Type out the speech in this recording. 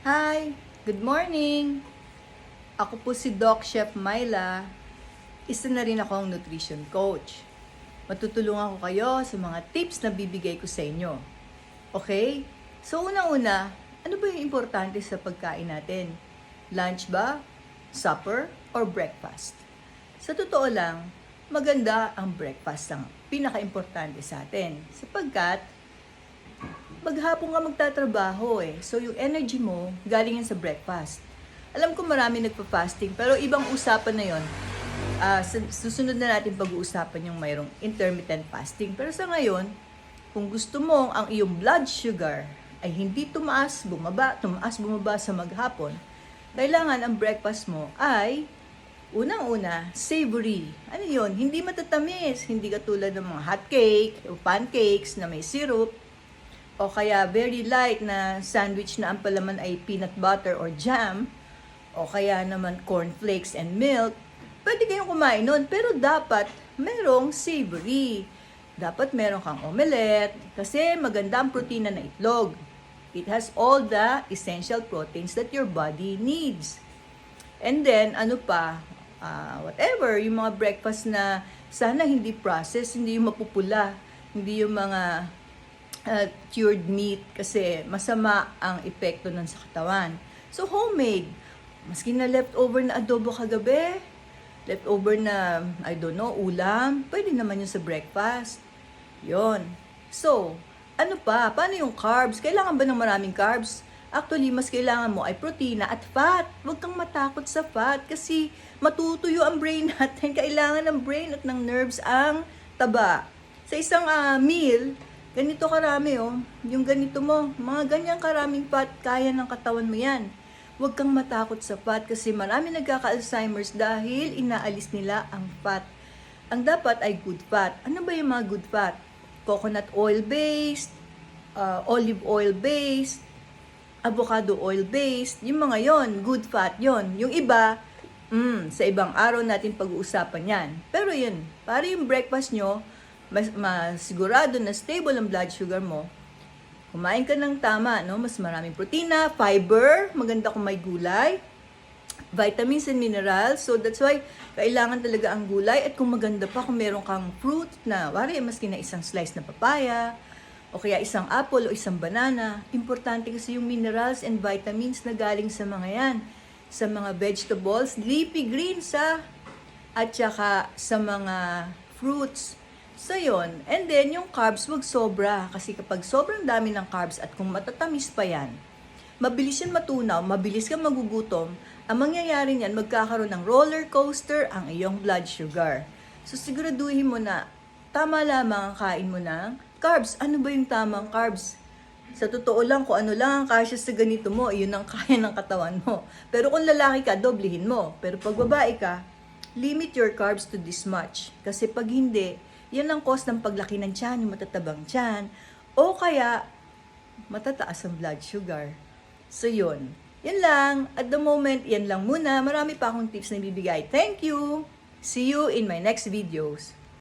Hi! Good morning! Ako po si Doc Chef Myla. Isa na rin akong nutrition coach. Matutulungan ko kayo sa mga tips na bibigay ko sa inyo. Okay? So unang-una, ano ba yung importante sa pagkain natin? Lunch ba? Supper? Or breakfast? Sa totoo lang, maganda ang breakfast ang pinaka-importante sa atin. Sapagkat maghapon ka magtatrabaho eh. So, yung energy mo, galing yan sa breakfast. Alam ko marami nagpa-fasting, pero ibang usapan na yon. Susunod na natin pag-uusapan yung mayroong intermittent fasting. Pero sa ngayon, kung gusto mo ang iyong blood sugar ay hindi tumaas, bumaba sa maghapon, kailangan ang breakfast mo ay unang-una, savory. Ano yon? Hindi matatamis, hindi katulad ng mga hot cake o pancakes na may syrup, o kaya very light na sandwich na ang palaman ay peanut butter or jam, o kaya naman cornflakes and milk. Pwede kayong kumain nun, pero dapat merong savory. Dapat meron kang omelette, kasi maganda ang protina na itlog. It has all the essential proteins that your body needs. And then, whatever, yung mga breakfast na sana hindi processed, hindi yung mapupula, hindi yung mga cured meat kasi masama ang epekto nun sa katawan. So, homemade. Maski na leftover na adobo kagabi, leftover na, ulam, pwede naman yun sa breakfast. Yon. So, ano pa? Paano yung carbs? Kailangan ba ng maraming carbs? Actually, mas kailangan mo ay protina at fat. Huwag kang matakot sa fat kasi matutuyo ang brain natin. Kailangan ng brain at ng nerves ang taba. Sa isang meal, ganito karami yung ganito mo, mga ganyang karaming fat, kaya ng katawan mo yan. Huwag kang matakot sa fat kasi marami nagkaka-Alzheimer's dahil inaalis nila ang fat. Ang dapat ay good fat. Ano ba yung mga good fat? Coconut oil-based, olive oil-based, avocado oil-based, yung mga yon, good fat yon. Yung iba, sa ibang araw natin pag-uusapan yan. Pero yun, para yung breakfast nyo, masigurado na stable ang blood sugar mo, kumain ka ng tama, no? Mas maraming protina, fiber, maganda kung may gulay, vitamins and minerals. So that's why kailangan talaga ang gulay. At kung maganda pa, kung meron kang fruit na, maski na isang slice na papaya, o kaya isang apple o isang banana, importante kasi yung minerals and vitamins na galing sa mga yan, sa mga vegetables, leafy greens at saka sa mga fruits. So yun, and then yung carbs wag sobra kasi kapag sobrang dami ng carbs at kung matatamis pa yan, mabilis yan matunaw, mabilis kang magugutom. Ang mangyayari niyan, magkakaroon ng roller coaster ang iyong blood sugar. So siguraduhin mo na tama lamang ang kain mo ng carbs. Ano ba yung tamang carbs? Sa totoo lang, kung ano lang ang kasya sa ganito mo, yun ang kaya ng katawan mo. Pero kung lalaki ka, doblehin mo. Pero pag babae ka, limit your carbs to this much. Kasi pag hindi, yan ang cause ng paglaki ng tiyan, yung matatabang tiyan, o kaya matataas ang blood sugar. So yun. Yan lang. At the moment, yan lang muna. Marami pa akong tips na ibibigay. Thank you! See you in my next videos.